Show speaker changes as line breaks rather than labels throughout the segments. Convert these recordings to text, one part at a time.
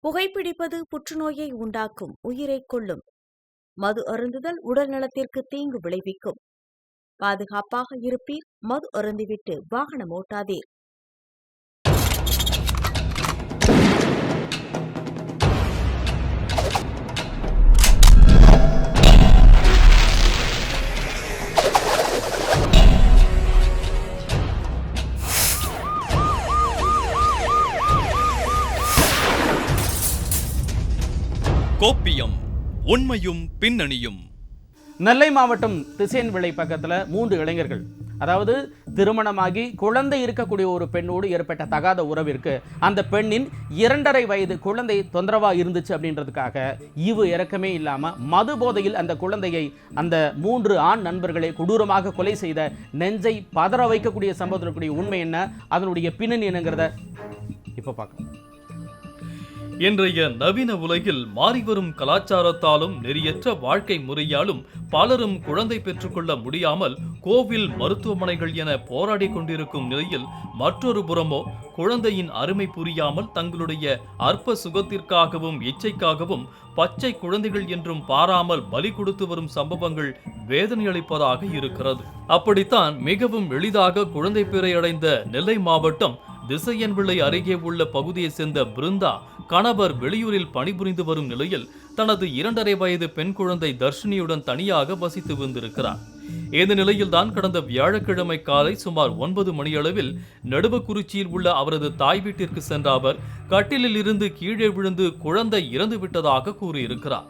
புகைப்பிடிப்பது புற்றுநோயை உண்டாக்கும், உயிரைக் கொல்லும். மது அருந்துதல் உடல் நலத்திற்கு தீங்கு விளைவிக்கும். பாதுகாப்பாக இருப்பீர், மது அருந்திவிட்டு வாகனம் ஓட்டாதீர்.
கோப்பியம், உண்மையும் பின்னணியும்.
நெல்லை மாவட்டம் திசையன்விளை பக்கத்தில் 3 இளைஞர்கள், அதாவது திருமணமாகி குழந்தை இருக்கக்கூடிய ஒரு பெண்ணோடு ஏற்பட்ட தகாத உறவிற்கு அந்த பெண்ணின் 2.5 வயது குழந்தை தொந்தரவாக இருந்துச்சு அப்படின்றதுக்காக இறக்கமே இல்லாமல் மது போதையில் அந்த குழந்தையை அந்த 3 ஆண் நண்பர்களை கொடூரமாக கொலை செய்த நெஞ்சை பதற வைக்கக்கூடிய சம்பவத்தினுடைய உண்மை என்ன, அதனுடைய பின்னணி என்னங்கிறத இப்போ பார்க்கலாம்.
இன்றைய நவீன உலகில் மாறிவரும் கலாச்சாரத்தாலும் நெறியற்ற வாழ்க்கை முறையாலும் பலரும் குழந்தை பெற்றுக்கொள்ள முடியாமல் கோவில், மருத்துவமனைகள் என போராடி கொண்டிருக்கும் நிலையில் மற்றொரு புறமோ குழந்தையின் அருமை புரியாமல் தங்களுடைய அற்ப சுகத்திற்காகவும் இச்சைக்காகவும் பச்சை குழந்தைகள் என்றும் பாராமல் பலி கொடுத்து வரும் சம்பவங்கள் வேதனை அளிப்பதாக இருக்கிறது. அப்படித்தான் மிகவும் எளிதாக குழந்தை பேரை அடைந்த நெல்லை மாவட்டம் திசையன்விளை அருகே உள்ள பகுதியை சேர்ந்த பிருந்தா கணவர் வெளியூரில் பணிபுரிந்து வரும் நிலையில் தனது 2.5 வயது பெண் குழந்தை தர்ஷினியுடன் தனியாக வசித்து வந்திருக்கிறார். இந்த நிலையில்தான் கடந்த வியாழக்கிழமை காலை சுமார் 9 மணியளவில் நடுவக்குறிச்சியில் உள்ள அவரது தாய் வீட்டிற்கு சென்ற அவர் கட்டிலில் இருந்து கீழே விழுந்து குழந்தை இறந்து விட்டதாக கூறியிருக்கிறார்.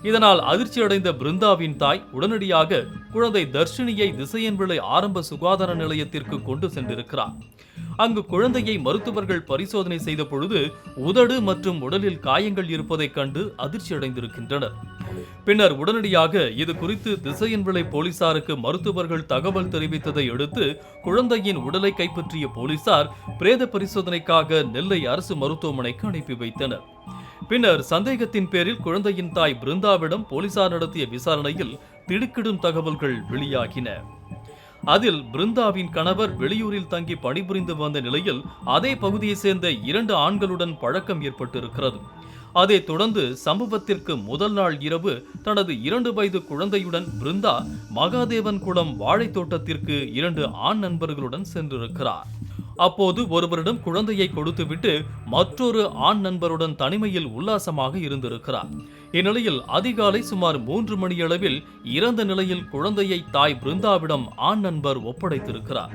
இதனால் அதிர்ச்சியடைந்த பிருந்தாவின் தாய் உடனடியாக குழந்தை தர்ஷினியை திசையன்விளை ஆரம்ப சுகாதார நிலையத்திற்கு கொண்டு சென்றிருக்கிறார். அங்கு குழந்தையை மருத்துவர்கள் பரிசோதனை செய்த பொழுது உதடு மற்றும் உடலில் காயங்கள் இருப்பதைக் கண்டு அதிர்ச்சியடைந்திருக்கின்றனர். பின்னர் உடனடியாக இது குறித்து திசையன்விளை போலீசாருக்கு மருத்துவர்கள் தகவல் தெரிவித்ததை அடுத்து குழந்தையின் உடலை கைப்பற்றிய போலீசார் பிரேத பரிசோதனைக்காக நெல்லை அரசு மருத்துவமனைக்கு அனுப்பி வைத்தனர். பின்னர் சந்தேகத்தின் பேரில் குழந்தையின் தாய் பிருந்தாவிடம் போலீசார் நடத்திய விசாரணையில் திடுக்கிடும் தகவல்கள் வெளியாகின. அதில் பிருந்தாவின் கணவர் வெளியூரில் தங்கி பணிபுரிந்து வந்த நிலையில் அதே பகுதியை சேர்ந்த 2 ஆண்களுடன் பழக்கம் ஏற்பட்டிருக்கிறது. அதைத் தொடர்ந்து சம்பவத்திற்கு முதல் நாள் இரவு தனது 2 வயது குழந்தையுடன் பிருந்தா மகாதேவன் குளம் வாழை தோட்டத்திற்கு 2 ஆண் நண்பர்களுடன் சென்றிருக்கிறார். அப்போது ஒருவரிடம் குழந்தையை கொடுத்துவிட்டு மற்றொரு ஆண் நண்பருடன் தனிமையில் உல்லாசமாக இருந்திருக்கிறார். இந்நிலையில் அதிகாலை சுமார் 3 மணியளவில் இறந்த நிலையில் குழந்தையை தாய் பிருந்தாவிடம் ஆண் நண்பர் ஒப்படைத்திருக்கிறார்.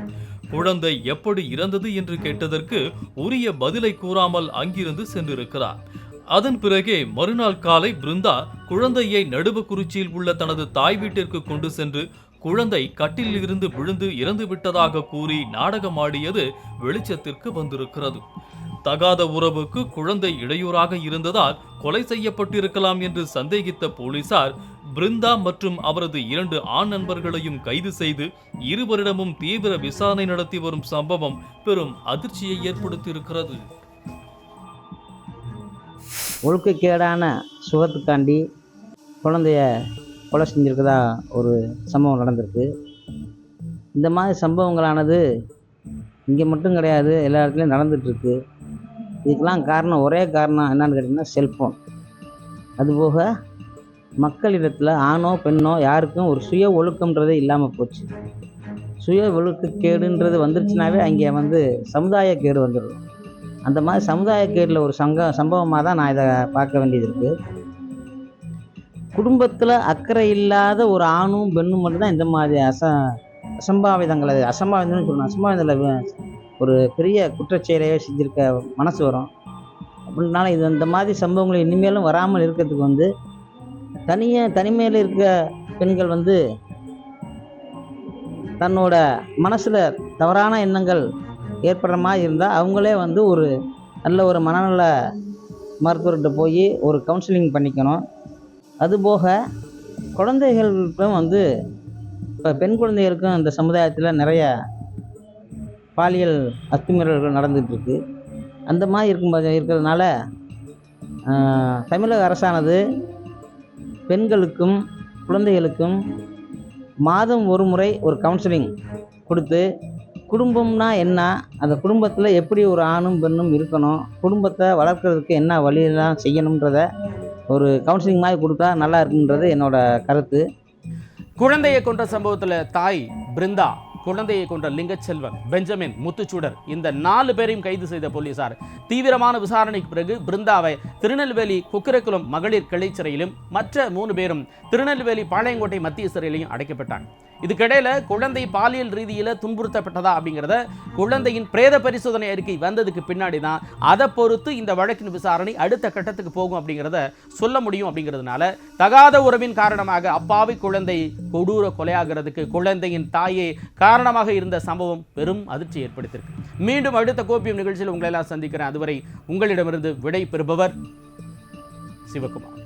குழந்தை எப்படி இறந்தது என்று கேட்டதற்கு உரிய பதிலை கூறாமல் அங்கிருந்து சென்றிருக்கிறார். அதன் பிறகே மறுநாள் காலை பிருந்தா குழந்தையை நடுவக்குறிச்சியில் உள்ள தனது தாய் வீட்டிற்கு கொண்டு சென்று குழந்தை கட்டிலில் இருந்து விழுந்து இறந்து விட்டதாக கூறி நாடகமாடியது வெளிச்சத்திற்கு வந்திருக்கிறது. தகாத உறவுக்கு குழந்தை இடையூறாக இருந்ததால் கொலை செய்யப்பட்டிருக்கலாம் என்று சந்தேகித்த போலீசார் பிருந்தா மற்றும் அவரது 2 ஆண் நண்பர்களையும் கைது செய்து இருவரிடமும் தீவிர விசாரணை நடத்தி வரும் சம்பவம் பெரும் அதிர்ச்சியை ஏற்படுத்தியிருக்கிறது.
ஒழுக்கக்கேடான சுகத்துக்காண்டி குழந்தைய கொலை செஞ்சுருக்கதா ஒரு சம்பவம் நடந்திருக்கு. இந்த மாதிரி சம்பவங்களானது இங்கே மட்டும் கிடையாது, எல்லா இடத்துலையும் நடந்துகிட்ருக்கு. இதுக்கெல்லாம் காரணம், ஒரே காரணம் என்னன்னு கேட்டிங்கன்னா செல்ஃபோன். அதுபோக மக்களிடத்தில் ஆணோ பெண்ணோ யாருக்கும் ஒரு சுய ஒழுக்கம்ன்றதே இல்லாமல் போச்சு. சுய ஒழுக்கக்கேடுன்றது வந்துருச்சுனாவே அங்கே சமுதாய கேடு வந்துடும். அந்த மாதிரி சமுதாய கேடில் ஒரு சம்பவமாக தான் நான் இதை பார்க்க வேண்டியது இருக்குது. குடும்பத்தில் அக்கறை இல்லாத ஒரு ஆணும் பெண்ணும் மட்டும்தான் இந்த மாதிரி அசம்பாவிதங்களை சொல்லணும். ஒரு பெரிய குற்றச்செயலையோ செஞ்சுருக்க மனசு வரும். அப்படின்னால இது இந்த மாதிரி சம்பவங்கள் இனிமேலும் வராமல் இருக்கிறதுக்கு தனிமையில் இருக்க பெண்கள் தன்னோட மனசில் தவறான எண்ணங்கள் ஏற்படுற மாதிரி இருந்தால் அவங்களே ஒரு நல்ல ஒரு மனநல மருத்துவர்கிட்ட போய் ஒரு கவுன்சிலிங் பண்ணிக்கணும். அதுபோக குழந்தைகளுக்கும் இப்போ பெண் குழந்தைகளுக்கும் இந்த சமுதாயத்தில் நிறைய பாலியல் அத்துமீறல்கள் நடந்துகிட்ருக்கு. அந்த மாதிரி இருக்கிறதுனால தமிழக அரசானது பெண்களுக்கும் குழந்தைகளுக்கும் மாதம் ஒரு முறை ஒரு கவுன்சிலிங் கொடுத்து குடும்பம்னா என்ன, அந்த குடும்பத்தில் எப்படி ஒரு ஆணும் பெண்ணும் இருக்கணும், குடும்பத்தை வளர்க்குறதுக்கு என்ன வழியெல்லாம் செய்யணுன்றத ஒரு கவுன்சிலிங் மாதிரி கொடுத்தா நல்லா இருக்குன்றது என்னோட கருத்து.
குழந்தையை கொன்ற சம்பவத்தில் தாய் பிருந்தா, குழந்தையை கொன்ற லிங்கச்செல்வன், பெஞ்சமின், முத்துச்சூடர் இந்த 4 பேரையும் கைது செய்த போலீசார் தீவிரமான விசாரணைக்கு பிறகு பிருந்தாவை திருநெல்வேலி குக்கரகுளம் மகளிர் கிளை சிறையிலும் மற்ற 3 பேரும் திருநெல்வேலி பாளையங்கோட்டை மத்திய சிறையிலையும் அடைக்கப்பட்டாங்க. இதுக்கிடையில குழந்தை பாலியல் ரீதியில துன்புறுத்தப்பட்டதா அப்படிங்கிறத குழந்தையின் பிரேத பரிசோதனை அறிக்கை வந்ததுக்கு பின்னாடி தான் அதை பொறுத்து இந்த வழக்கின் விசாரணை அடுத்த கட்டத்துக்கு போகும் அப்படிங்கிறத சொல்ல முடியும். அப்படிங்கிறதுனால தகாத உறவின் காரணமாக அப்பாவி குழந்தை கொடூர கொலையாகிறதுக்கு குழந்தையின் தாயே காரணமாக இருந்த சம்பவம் பெரும் அதிர்ச்சி ஏற்படுத்தியிருக்கு. மீண்டும் அடுத்த கோப்பியம் நிகழ்ச்சியில் உங்களை எல்லாம் சந்திக்கிறேன். அதுவரை உங்களிடமிருந்து விடை பெறுபவர் சிவகுமார்.